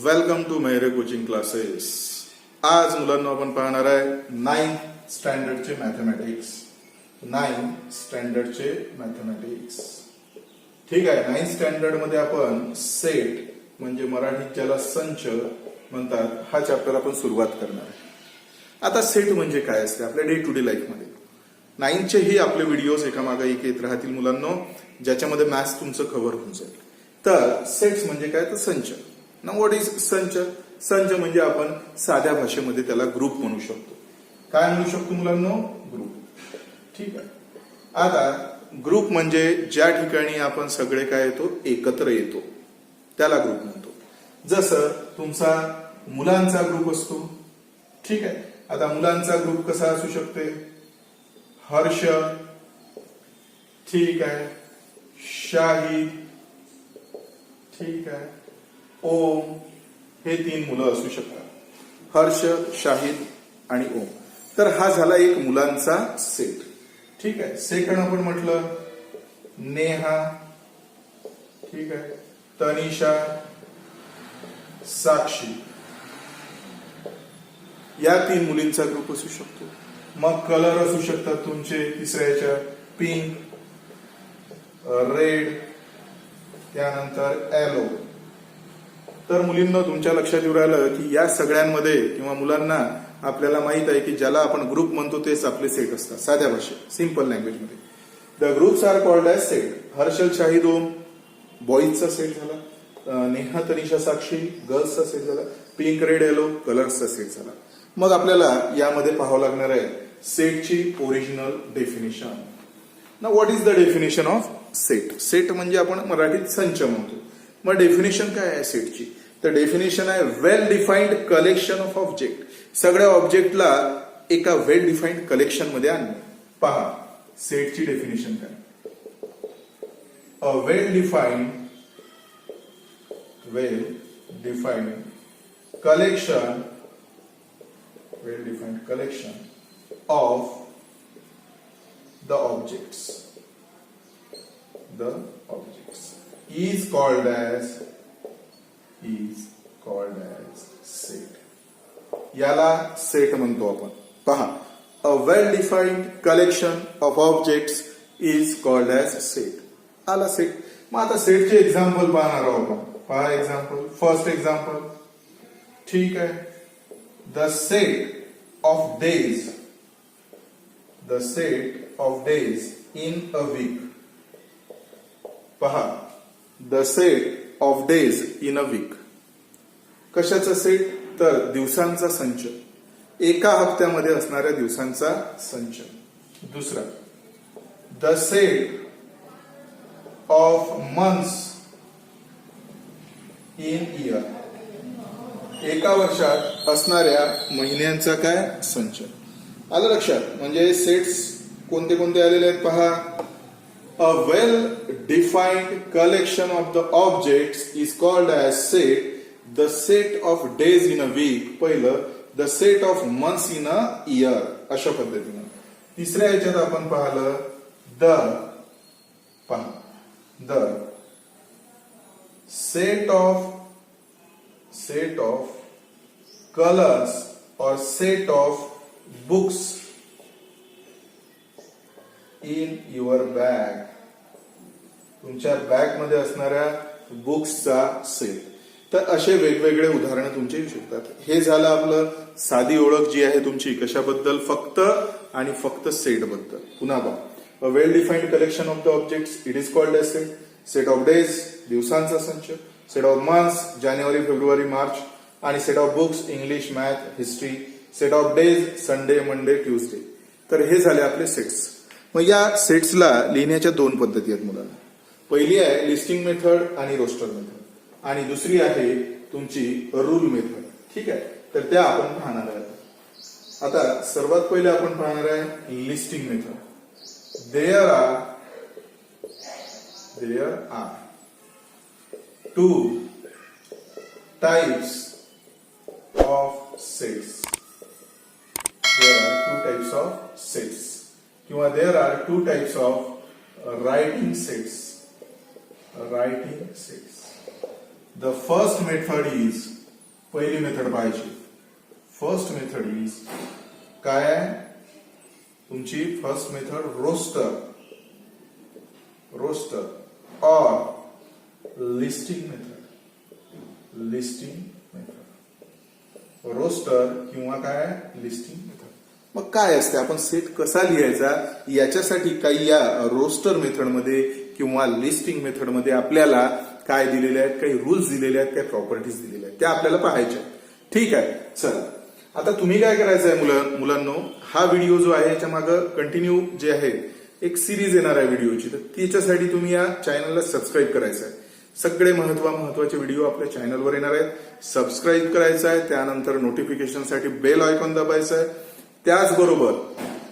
Welcome to Mehre coaching classes. आज मुलांना आपण पाहणार आहे 9th स्टँडर्डचे मॅथमॅटिक्स. 9th स्टँडर्डचे mathematics. ठीक आहे. 9th स्टँडर्ड मध्ये आपण सेट म्हणजे मराठीत ज्याला संच म्हणतात हा चॅप्टर आपण सुरुवात करणार आहे. आता सेट म्हणजे काय असते आपल्या डे टू डे लाईफ मध्ये. 9th ही आपले व्हिडिओज एकामागे एक येत राहतील मुलांनो, ज्याच्यामध्ये मॅथ्स तुमचं कव्हर होऊन जाईल. तर सेट्स म्हणजे काय तर संच. ना व्हॉट इज संच? संच म्हणजे आपण साध्या भाषेमध्ये त्याला ग्रुप म्हणू शकतो. काय म्हणू शकतो मुलांनो? ग्रुप. ठीक आहे. आता ग्रुप म्हणजे ज्या ठिकाणी आपण सगळे काय येतो एकत्र येतो त्याला ग्रुप म्हणतो. जसं तुमचा मुलांचा ग्रुप असतो. ठीक आहे. आता मुलांचा ग्रुप कसा असू शकते? हर्ष, ठीक आहे, शाहिद, ठीक आहे, ओम, हे 3 मुलं असू शकतात. हर्ष, शाहिद आणि ओम. तर हा झाला एक मुलांचा सेट. ठीक आहे. सेकंड आपण म्हटलं नेहा, ठीक आहे, तनिषा, साक्षी, या 3 मुलींचा ग्रुप असू शकतो. मग कलर असू शकतात तुमचे तिसऱ्याच्या पिंक, रेड, त्यानंतर येलो. तर मुलींना तुमच्या लक्षात येऊ राहिलं की या सगळ्यांमध्ये किंवा मुलांना आपल्याला माहित आहे की ज्याला आपण ग्रुप म्हणतो तेच आपले सेट असतात. साध्या भाषेत सिंपल लँग्वेज मध्ये the groups are called as set. Harshal, Shahid, Om बॉईजचा सेट झाला. नेहा, तनिषा, साक्षी गर्ल्सचा सेट झाला. पिंक, रेड, येलो कलर्सचा सेट झाला. मग आपल्याला यामध्ये पाहावं लागणार आहे सेटची ओरिजिनल डेफिनेशन. ना what is the definition of set? Set म्हणजे आपण मराठीत संच म्हणतो. मग डेफिनेशन काय आहे सेटची? तर डेफिनेशन आहे वेल डिफाईन्ड कलेक्शन ऑफ ऑब्जेक्ट. सगळ्या ऑब्जेक्टला एका वेल डिफाईन्ड कलेक्शन मध्ये आणणे. पहा सेटची डेफिनेशन काय? अ well defined collection of the objects is called as set. याला सेट म्हणतो आपण. पहा a well defined collection of objects is called as set. आला सेट. मग आता सेटचे एक्झाम्पल पाहणार आहोत आपण. पहा एक्झाम्पल. फर्स्ट एक्झाम्पल, ठीक आहे, the set of days in a week. पहा the set of days in a week. कशाचा सेट? तर दिवसांचा संच. एका हप्त्यामध्ये असणाऱ्या दिवसांचा संच. दुसरा the set of months in year. एका वर्षात असणाऱ्या महिन्यांचा काय संच. आलं लक्षात? म्हणजे सेट्स कोणते कोणते आलेले आहेत पहा. A well defined collection of the objects is called as set. The set of days in a week पहिलं. The set of months in a year अशा पद्धतीनं. तिसऱ्या ह्याच्यात आपण पाहिलं the set of colors or set of books in your bag. तुमच्या bag मध्ये असणाऱ्या बुक्सचा सेट. तर असे वेगवेगळे उदाहरणं तुमचे येऊ शकतात. हे झालं आपलं साधी ओळख जी आहे तुमची कशाबद्दल? फक्त आणि फक्त सेट बद्दल. पुन्हा बघा. A well defined collection of the objects it is called as set. Set of days दिवसांचा संच. सेट ऑफ मंथ्स जानेवारी, फेब्रुवारी, मार्च. आणि set of books English, math, history. Set of days Sunday, Monday, Tuesday. तर हे झाले आपले सेट्स. मग या सेट्सला लिहिण्याच्या 2 पद्धती आहेत मुलांना. पहिली आहे लिस्टिंग मेथड आणि रोस्टर मेथड, आणि दुसरी आहे तुमची रूल मेथड. ठीक आहे. तर त्या आपण पाहणार आहोत. आता सर्वात पहिले आपण पाहणार आहे listing method. There are 2 types of sets. There are 2 types of sets. किंवा there are 2 types of writing sets. The first method is पहिली मेथड पाहायची. फर्स्ट मेथड इज काय आहे तुमची फर्स्ट मेथड रोस्टर और लिस्टिंग मेथड रोस्टर किंवा काय listing method. मग काय असते आपण सेट कसा लिहायचा याच्यासाठी काही या रोस्टर मेथडमध्ये किंवा लिस्टिंग मेथडमध्ये आपल्याला काय दिलेले आहेत, काही रूल्स दिलेले आहेत, काही प्रॉपर्टीज दिलेल्या आहेत, त्या आपल्याला पाहायच्या. ठीक आहे, चला आता तुम्ही काय करायचं आहे मुलांनो, हा व्हिडिओ जो आहे याच्या मागे कंटिन्यू जे आहे एक सिरीज येणार आहे व्हिडिओची, तर त्याच्यासाठी तुम्ही या चॅनलला सबस्क्राईब करायचं आहे. सगळे महत्वाचे व्हिडिओ आपल्या चॅनलवर येणार आहेत. सबस्क्राईब करायचं आहे, त्यानंतर नोटिफिकेशनसाठी बेल आयकॉन दाबायचं आहे. त्याचबरोबर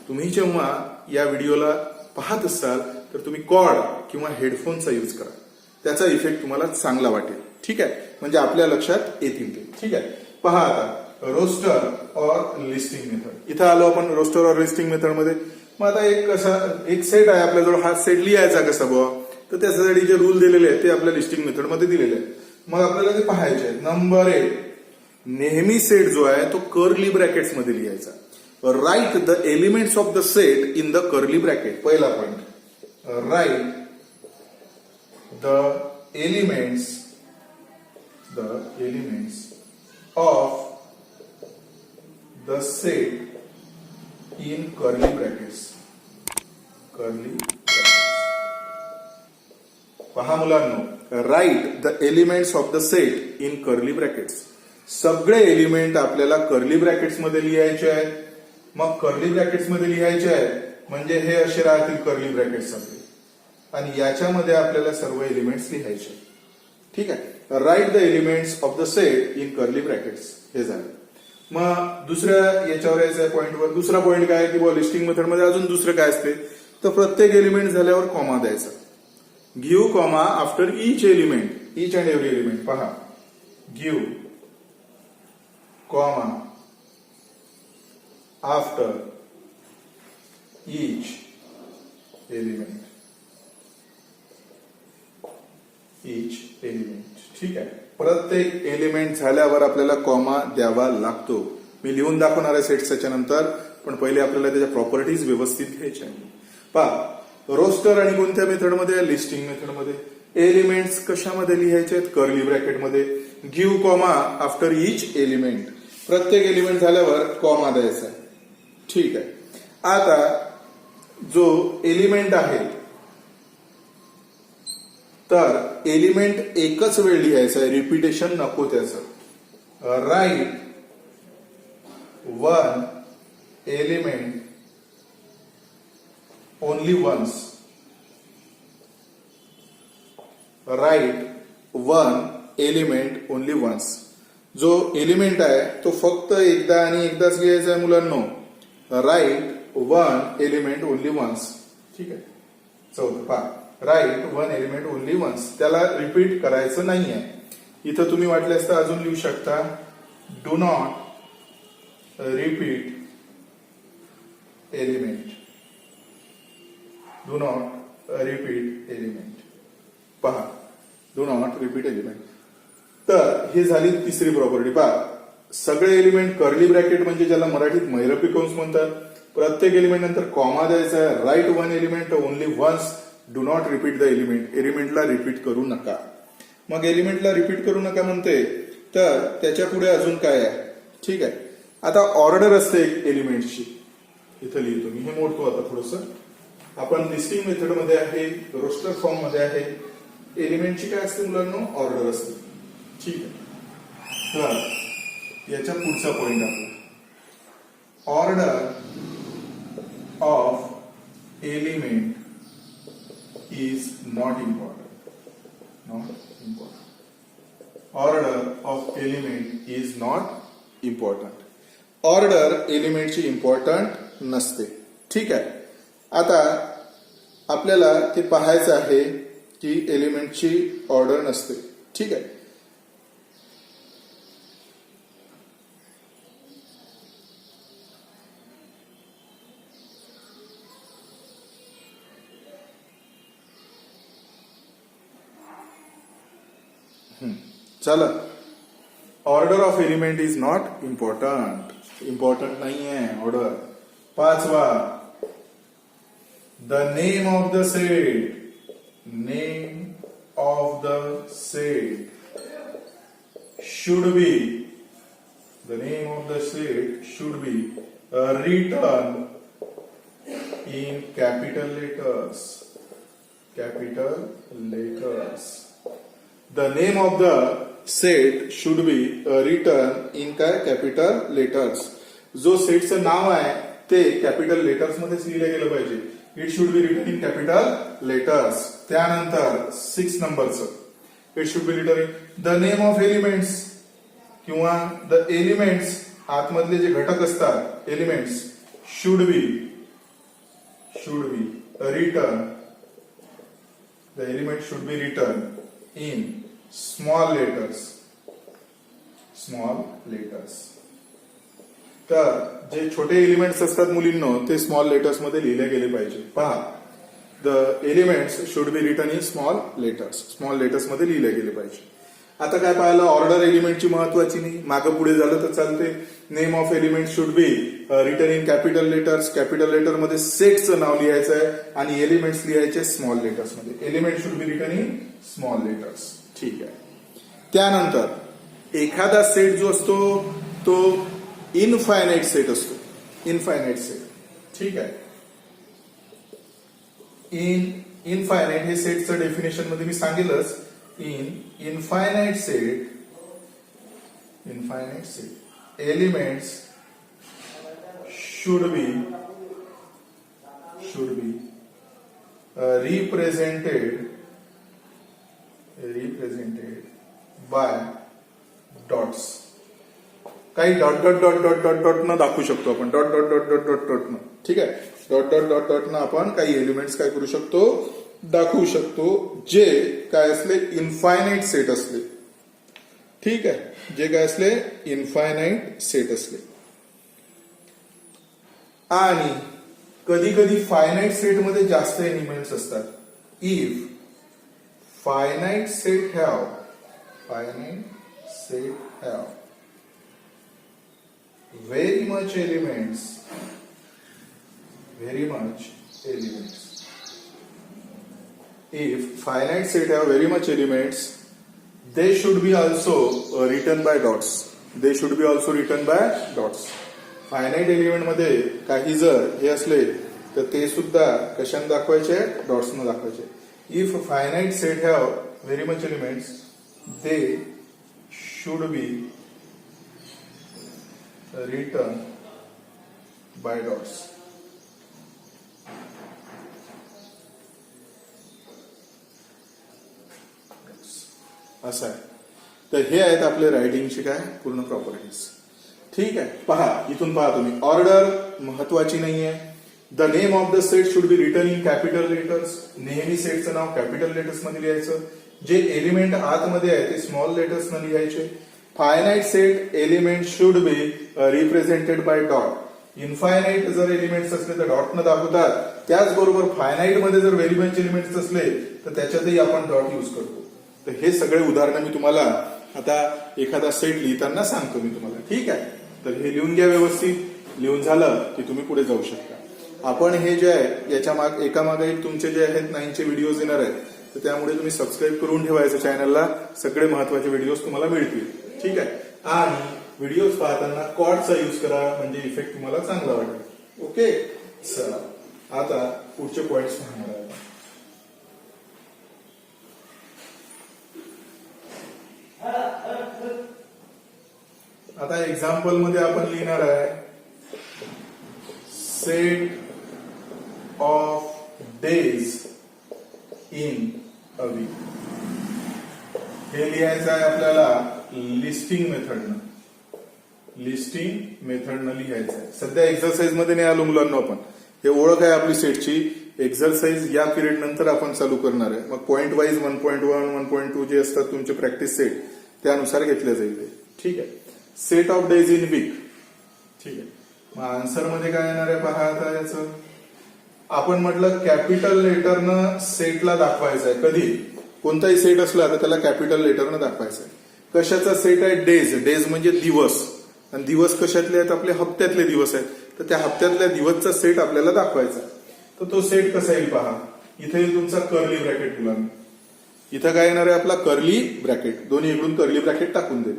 तुम्ही जेव्हा या व्हिडिओला पाहत असाल तर तुम्ही कॉर्ड किंवा हेडफोनचा यूज करा, त्याचा इफेक्ट तुम्हाला चांगला वाटेल. ठीक आहे, म्हणजे आपल्या लक्षात येतील ते. ठीक आहे, पहा आता रोस्टर और लिस्टिंग मेथड. इथं आलो आपण रोस्टर और लिस्टिंग मेथड मध्ये. मग आता एक सेट आहे आपल्याजवळ, हा सेट लिहायचा कसा बुवा, तर त्याच्यासाठी जे रूल दिलेले आहेत ते आपल्या लिस्टिंग मेथड मध्ये दिलेले आहेत. मग आपल्याला ते पाहायचे आहेत. नंबर 1, नेहमी सेट जो आहे तो कर्ली ब्रॅकेट्स मध्ये लिहायचा. Write the elements of the set in the curly bracket. पहिला point, write the elements of the set in curly brackets. पहा मुलांनो, write the elements of the set in curly brackets. सगळे element आपल्याला curly brackets मध्ये लिहायचे आहेत. मग curly brackets मध्ये लिहायचे आहेत म्हणजे हे असे राहतील कर्ली ब्रॅकेट्स आपले, आणि याच्यामध्ये आपल्याला सर्व एलिमेंट्स लिहायचे. ठीक आहे, right the elements of the set in curly brackets हे झालं. मग दुसऱ्या याच्यावर यायचं पॉईंटवर दुसरा पॉईंट काय की लिस्टिंग मेथड मध्ये अजून दुसरं काय असते, तर प्रत्येक एलिमेंट झाल्यावर कॉमा द्यायचा. Give comma after each element, each and every element. पहा, give comma after each element. ठीक आहे, प्रत्येक एलिमेंट झाल्यावर आपल्याला कॉमा द्यावा लागतो. मी लिहून दाखवणार आहे सेट्स त्याच्यानंतर, पण पहिले आपल्याला त्याच्या प्रॉपर्टीज व्यवस्थित घ्यायच्या. पहा, रोस्टर आणि कोणत्या मेथडमध्ये, लिस्टिंग मेथडमध्ये. एलिमेंट्स कशामध्ये लिहायचे आहेत, कर्ली ब्रॅकेटमध्ये. Give comma after each element, प्रत्येक एलिमेंट झाल्यावर कॉमा द्यायचा आहे. ठीक आहे, आता जो एलिमेंट आहे तर एलिमेंट एकच वेळ लिहायचा आहे, रिपिटेशन नको त्याचं. Write one element only once. Write one element only once. जो एलिमेंट आहे तो फक्त एकदा आणि एकदाच लिहायचा आहे मुलांनो. Write one element only once. ठीक आहे, चौथं पहा, write one element only once, त्याला रिपीट करायचं नाहीये. इथं तुम्ही वाटल्यास तर अजून लिहू शकता, do not repeat element. Do not repeat element. पहा, डू नॉट रिपीट एलिमेंट. तर ही झाली तिसरी प्रॉपर्टी. पहा, सगळे एलिमेंट कर्ली ब्रॅकेट म्हणजे ज्याला मराठीत महिरपी कंस म्हणतात. प्रत्येक एलिमेंट नंतर कॉमा द्यायचा आहे. Write one element only once. Do not repeat the element, एलिमेंटला रिपीट करू नका. मग एलिमेंटला रिपीट करू नका म्हणते, तर त्याच्या पुढे अजून काय आहे. ठीक आहे, आता ऑर्डर असते एक एलिमेंटची. इथं लिहितो मी, हे मोडतो आता थोडस. आपण लिस्टिंग मेथड मध्ये आहे, रोस्टर फॉर्म मध्ये आहे. एलिमेंटची काय असते मुलांनो, ऑर्डर असते. ठीक आहे, तर याच्या पुढचा पॉइंट आपला, order of element is not important. Order of element is not important. Order एलिमेंटची इम्पॉर्टंट नसते. ठीक आहे, आता आपल्याला ते पाहायचं आहे की एलिमेंटची ऑर्डर नसते. ठीक आहे, चला, order of element is not important नाही आहे ऑर्डर. पाचवा, the name of the set should be written in capital letters. The name of the set should be written in capital letters. जो सेटचं नाव आहे ते कॅपिटल लेटर्स मध्येच लिहिलं गेलं पाहिजे. It should be written in capital letters. त्यानंतर 6 नंबरचं, it should be written in the name of elements किंवा द एलिमेंट्स, आतमधले जे घटक असतात elements, should be return, the element should be written in small letters. तर जे छोटे एलिमेंट्स असतात मुलींनो ते स्मॉल लेटर्स मध्ये लिहिले गेले पाहिजे. पहा, the elements should be written in small letters मध्ये लिहिले गेले पाहिजे. आता काय पाहिलं, ऑर्डर एलिमेंटची महत्वाची नाही, मागं पुढे झालं तर चालते. Name of element should be written in capital letters. Capital letter मध्ये सेटचं नाव लिहायचं आहे आणि एलिमेंट्स लिहायचे स्मॉल लेटर्स मध्ये. Element should be written in small letters. ठीक आहे. त्यानंतर एखादा सेट जो असतो तो इनफायनाइट सेट असतो. ठीक आहे. इनफायनाइट हे सेटचं डेफिनेशन मध्ये मी सांगेलच. Infinite set elements should be represented by dots. काही डॉट न दाखवू शकतो आपण. डॉट न. ठीक आहे. डॉट न आपण काही एलिमेंट्स काय करू शकतो, दाखवू शकतो, जे काय असले इनफायनाइट सेट असले. ठीक आहे. जे काय असले इनफायनाइट सेट असले. आणि कधी कधी फायनाइट सेट मध्ये जास्त एलिमेंट्स असतात. If finite set have very much elements, if finite set have very much elements, they should be also written by dots. Finite element मध्ये काही जर हे असले तर ते सुद्धा कशाने दाखवायचे, डॉट्सने दाखवायचे. If finite set have very much elements, they should be written by dots. असं आहे. तर हे आहेत आपले रायटिंगचे काय पूर्ण प्रॉपर्टीज. ठीक आहे. पहा, इथून पहा तुम्ही, ऑर्डर महत्वाची नाहीये. The name of the set should be written in capital letters. नेहमी सेटचं नाव कॅपिटल लेटर्स मध्ये लिहायचं. जे एलिमेंट आतमध्ये आहे ते स्मॉल लेटर्स न लिहायचे. Finite set element should B represented by dot. Infinite जर एलिमेंट्स असले तर डॉट न दाखवतात. त्याचबरोबर फायनाइट मध्ये जर व्हेरी मच एलिमेंट्स असले तर त्याच्यातही आपण डॉट यूज करतो. तर हे सगळे उदाहरणं मी तुम्हाला आता एखादा सेट लिहिताना सांगतो मी तुम्हाला. ठीक आहे. तर हे लिहून घ्या व्यवस्थित. लिहून झालं की तुम्ही पुढे जाऊ शकता. आपण हे जे आहे याच्या एकामागे एक तुमचे जे आहेत 9चे व्हिडिओज येणार आहेत, तर त्यामुळे तुम्ही सबस्क्राईब करून ठेवायचं चॅनलला. सगळे महत्वाचे व्हिडिओज तुम्हाला मिळतील. ठीक आहे. आणि व्हिडिओज पाहताना कॉर्डचा यूज करा, म्हणजे इफेक्ट तुम्हाला चांगला वाटेल. ओके. चला आता पुढचे पॉइंट्स पाहणार आहे. आता एक्झाम्पल मध्ये आपण लिहिणार आहे set of days in a weak. हे लिहायचं आहे आपल्याला लिस्टिंग मेथडनं लिहायचं आहे. सध्या एक्सरसाइज मध्ये नाही आलो मुलांना. आपण हे ओळख आहे आपली सेटची. एक्सरसाइज या पिरियड नंतर आपण चालू करणार आहे. मग पॉइंट वाईज 1.1 1.2 जे असतात तुमचे प्रॅक्टिस सेट त्यानुसार घेतले जाईल. ठीक आहे. Set of days in week. ठीक आहे. मग आन्सर मध्ये काय येणार आहे पहा. आता याचं आपण म्हटलं कॅपिटल लेटरनं सेटला दाखवायचं आहे. कधी कोणताही सेट असला तर त्याला कॅपिटल लेटरनं दाखवायचं आहे. कशाचा सेट आहे? डेज. डेज म्हणजे दिवस, आणि दिवस कशातले आहेत? आपले हप्त्यातले दिवस आहेत. तर त्या हप्त्यातल्या दिवसचा सेट आपल्याला दाखवायचा. तर तो सेट कसा येईल पहा. इथे येईल तुमचा कर्ली ब्रॅकेट मुलांना. इथं काय येणार आहे? आपला कर्ली ब्रॅकेट. दोन्ही इकडून कर्ली ब्रॅकेट टाकून देईल.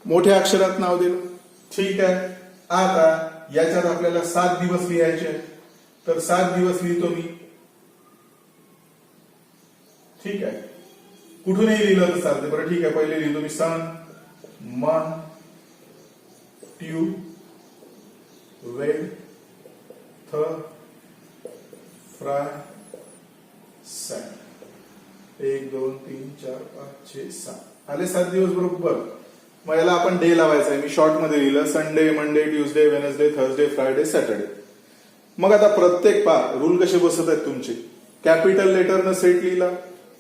मोठ्या अक्षरात नाव दिलं. ठीक आहे. आता याच्यात आपल्याला 7 दिवस लिहायचे आहेत. तर 7 दिवस लिहितो मी. ठीक आहे. कुठूनही लिहिलं तर चालते. बरं ठीक आहे. पहिले लिहितो मी सन, मन, ट्यू, वेड, थ, फ्राय, सॅट. 1 2 3 4 5 6 7 आले 7 दिवस बरोबर. मग याला आपण डे लावायचा आहे. मी शॉर्ट मध्ये लिहिलं Sunday, Monday, Tuesday, Wednesday, Thursday, Friday, Saturday. मग आता प्रत्येक रूल कसे बसत आहेत तुमचे? कॅपिटल लेटरनं सेट लिहिला,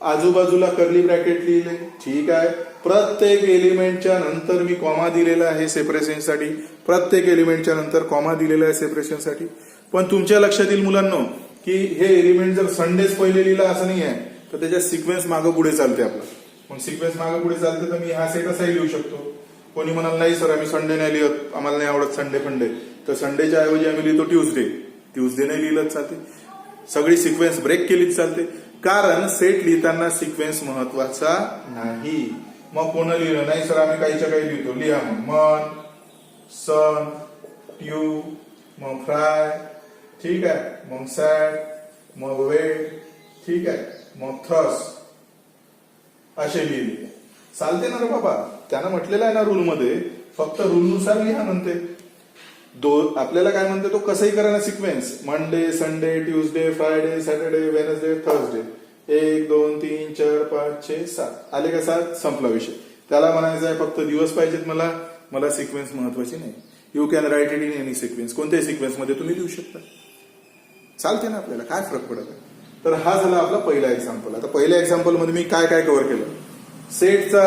आजूबाजूला कर्ली ब्रॅकेट लिहिले. ठीक आहे. प्रत्येक एलिमेंटच्या नंतर मी कॉमा दिलेला आहे सेपरेशनसाठी. प्रत्येक एलिमेंटच्या नंतर कॉमा दिलेला आहे सेपरेशनसाठी. पण तुमच्या लक्षात येईल मुलांना की हे एलिमेंट जर संडेच पहिले लिहिला असं नाही आहे, तर त्याच्या सिक्वेन्स मागं पुढे चालते आपला. मग सिक्वेन्स मागं पुढे चालते तर मी हा सेट असाही लिहू शकतो. कोणी म्हणाल नाही सर आम्ही संडे नाही लिहत, आम्हाला नाही आवडत संडे फंडे, तर संडेच्या ऐवजी आम्ही लिहितो ट्यूजडे. ट्यूजडे नाही लिहिलंच चालते. सगळी सिक्वेन्स ब्रेक केलीच चालते. कारण सेट लिहिताना सिक्वेन्स महत्वाचा नाही. मग कोण लिहिलं नाही सर आम्ही काहीच्या काही लिहितो. लिहा मग मन, सन, ट्यू, मग फ्राय. ठीक आहे. मग सॅट, मग वेट. ठीक आहे. मग थर्स असे लिहिले. चालते ना रे बाबा. त्यानं म्हटलेलं आहे ना रूल मध्ये, फक्त रूलनुसार लिहा म्हणते. आपल्याला काय म्हणते तो कसंही करा ना sequence. Monday, Sunday, Tuesday, Friday, Saturday, Wednesday, Thursday. 1 2 3 4 5 6 7 आले का 7? संपला विषय. त्याला म्हणायचं आहे फक्त दिवस पाहिजेत मला सिक्वेन्स महत्वाची नाही. You can write it in any sequence. कोणत्याही सिक्वेन्स मध्ये तुम्ही लिहू शकता. चालते ना आपल्याला, काय फरक पडत आहे. तर हा झाला आपला पहिला एक्झाम्पल. आता पहिल्या एक्झाम्पल मध्ये मी काय काय कव्हर केलं? सेटचा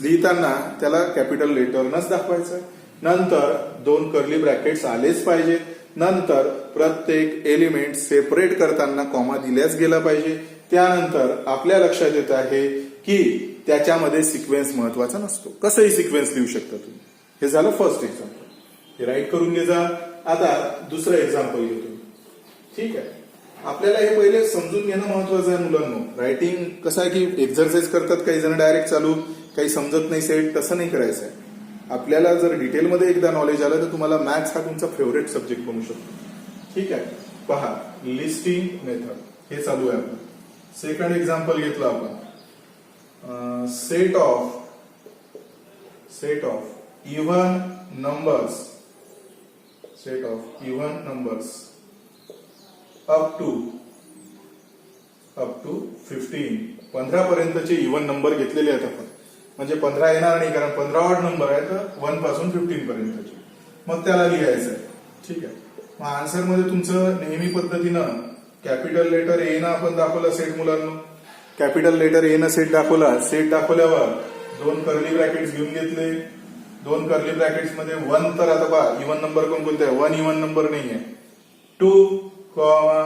लिहिताना त्याला कॅपिटल लेटरनच दाखवायचं. नंतर 2 कर्ली ब्रॅकेट्स आलेच पाहिजे. नंतर प्रत्येक एलिमेंट सेपरेट करताना कॉमा दिल्याच गेला पाहिजे. त्यानंतर आपल्या लक्षात येत आहे की त्याच्यामध्ये सिक्वेन्स महत्वाचा नसतो. कसंही सिक्वेन्स लिहू शकता तुम्ही. हे झालं फर्स्ट एक्झाम्पल. हे राईट करून घे जा. आता दुसरं एक्झाम्पल घेतो. ठीक आहे. आपल्याला हे पहिले समजून घेणं महत्वाचं आहे मुलांनो. रायटिंग कसं आहे की एक्झरसाइज करतात काही जण डायरेक्ट चालू, काही समजत नाही सेट, तसं नाही करायचं आहे. आपल्याला जर डिटेलमध्ये एकदा नॉलेज आलं तर तुम्हाला मॅथ्स हा तुमचा फेवरेट सब्जेक्ट बनू शकतो. ठीक आहे. पहा लिस्टिंग मेथड हे चालू आहे आपण. सेकंड एक्झाम्पल घेतलं आपण. Set of even numbers up to 15. 15 पर्यंतचे इव्हन नंबर घेतलेले आहेत आपण. म्हणजे 15 येणार नाही कारण 15 ऑड नंबर आहे, तर 1 पासून 15 पर्यंतचे. मग त्याला लिहायचं आहे. ठीक आहे. मग आन्सर मध्ये तुमचं नेहमी पद्धतीनं कॅपिटल लेटर ए ना आपण दाखवला सेट मुलांना. कॅपिटल लेटर ए ना सेट दाखवला. सेट दाखवल्यावर 2 कर्ली ब्रॅकेट्स घेऊन घेतले. 2 कर्ली ब्रॅकेट्स मध्ये 1 तर आता पहा इव्हन नंबर कोणते आहे? 1 इव्हन नंबर नाहीये. 2, 4,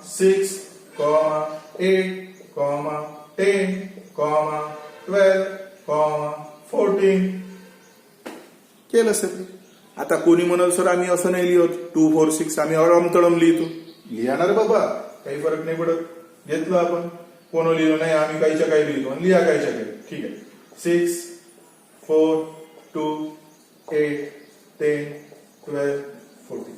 6, 8, 10, 12, 14 केलं सर. आता कोणी म्हणाल सर आम्ही असं नाही लिहत, 2 4 6 आम्ही अडमतडम लिहितो. लिहाणार बाबा, काही फरक नाही पडत. घेतलं आपण. कोण लिहिलं नाही आम्ही काहीच्या काही लिहितो आणि लिहा काहीच्या काही. ठीक आहे. 6, 4, 2, 8, 10, 12, 14.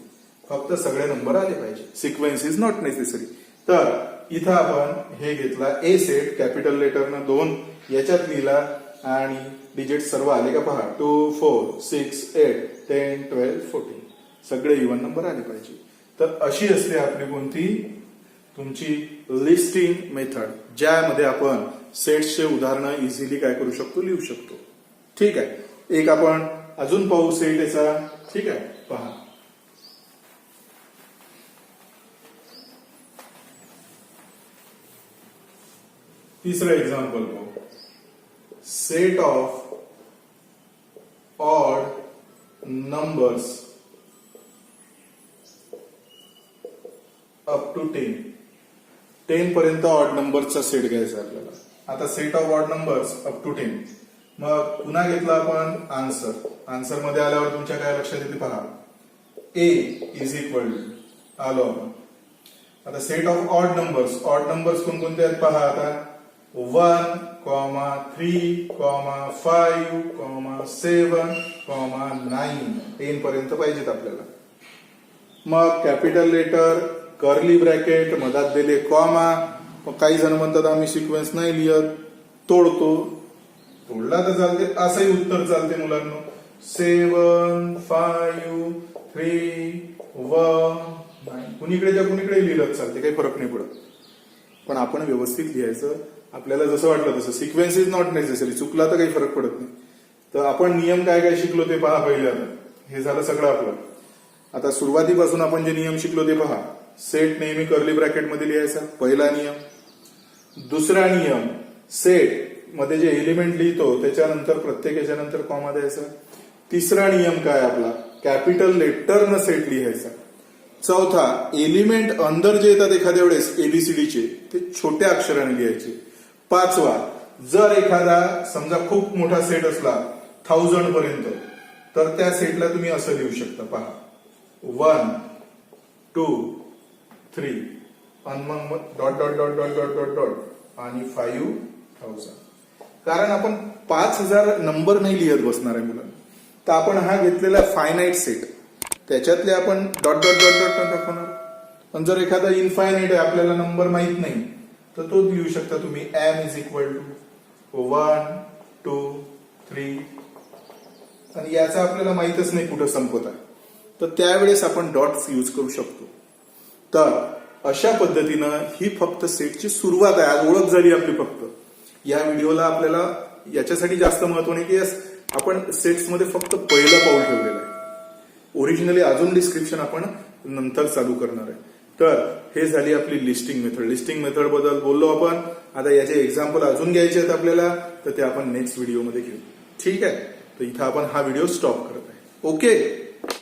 फक्त सगळे नंबर आले पाहिजे. Sequence is not necessary. तर इथं आपण हे घेतला ए सेट, कॅपिटल लेटरनं 2 याच्यात लिहिला आणि डिजिट सर्व आले का पहा. 2, 4, 6, 8, 10, 12, 14 सगळे इव्हन नंबर आले पाहिजे. तर अशी असते आपली कोणती तुमची लिस्टिंग मेथड, ज्यामध्ये आपण सेट्सचे उदाहरणं इझिली काय करू शकतो? लिहू शकतो. ठीक आहे. एक आपण अजून पाहू सेट याचा. ठीक आहे. पहा तिसरं एक्झाम्पल पाहू. Set of odd numbers up to 10. 10 पर्यंत ऑड नंबरचा सेट घ्यायचा आपल्याला. आता set of odd numbers up to 10. मग पुन्हा घेतला आपण आन्सर. आन्सर मध्ये आल्यावर तुमच्या काय लक्षात येते पहा. ए इज इक्वल टू आलो आपण. आता सेट ऑफ ऑड नंबर्स कोणकोणते आहेत पहा. आता 1, 3, 5, 7, 9 10 पर्यंत पाहिजेत आपल्याला. मग कॅपिटल लेटर, कर्ली ब्रॅकेट, मधात दिले कॉमा. मग काही जण म्हणतात आम्ही सिक्वेन्स नाही लिहत, तोडला तर चालते, असंही उत्तर चालते मुलांना. 7, 5, 3, 1, 9 कुणीकडेच्या कुणीकडे लिहिलं चालते, काही फरक नाही पडत. पण आपण व्यवस्थित लिहायचं, आपल्याला जसं वाटलं तसं. सिक्वेन्स इज नॉट नेसेसरी, चुकला तर काही फरक पडत नाही. तर आपण नियम काय काय शिकलो ते पहा पहिले. आता हे झालं सगळं आपलं. आता सुरुवातीपासून आपण जे नियम शिकलो ते पहा. सेट नेहमी कर्ली ब्रॅकेट मध्ये लिहायचा, पहिला नियम. दुसरा नियम, सेट मध्ये जे एलिमेंट लिहितो त्याच्यानंतर प्रत्येक याच्यानंतर कॉमा द्यायचा. तिसरा नियम काय आपला, कॅपिटल लेटरनं सेट लिहायचा. चौथा, एलिमेंट अंदर जे येतात एखाद्या वेळेस एबीसीडीचे ते छोट्या अक्षराने लिहायचे. पाचवा, जर एखादा समजा खूप मोठा सेट असला 1000 पर्यंत, तर त्या सेटला तुम्ही असं लिहू शकता पहा. 1, 2, 3 आणि मग dot dot dot dot dot dot dot आणि 5000. कारण आपण 5000 नंबर नाही लिहत बसणार आहे मुलांना. तर आपण हा घेतलेला फायनाईट सेट, त्याच्यातले आपण डॉट डॉट डॉट डॉट दाखवणार. पण जर एखादा इनफायनाईट आहे, आपल्याला नंबर माहित नाही, तर तो लिहू शकता तुम्ही. एम इज इक्वल टू 1, 2, 3 आणि याचा आपल्याला माहितच नाही कुठं संपत आहे, तर त्यावेळेस आपण डॉट्स यूज करू शकतो. तर अशा पद्धतीनं ही फक्त सेटची सुरुवात आहे. आज ओळख झाली आपली फक्त. या व्हिडिओला आपल्याला याच्यासाठी जास्त महत्व नाही की आपण सेट्समध्ये फक्त पहिलं पाऊल ठेवलेलं आहे. ओरिजिनली अजून डिस्क्रिप्शन आपण नंतर चालू करणार आहे. तर हे झाली आपली लिस्टिंग मेथड. लिस्टिंग मेथड बद्दल बोललो आपण. आता याचे एक्झाम्पल अजून घ्यायचे आहेत आपल्याला, तर ते आपण नेक्स्ट व्हिडिओमध्ये घेऊ. ठीक आहे, तर इथं आपण हा व्हिडिओ स्टॉप करत आहे. ओके.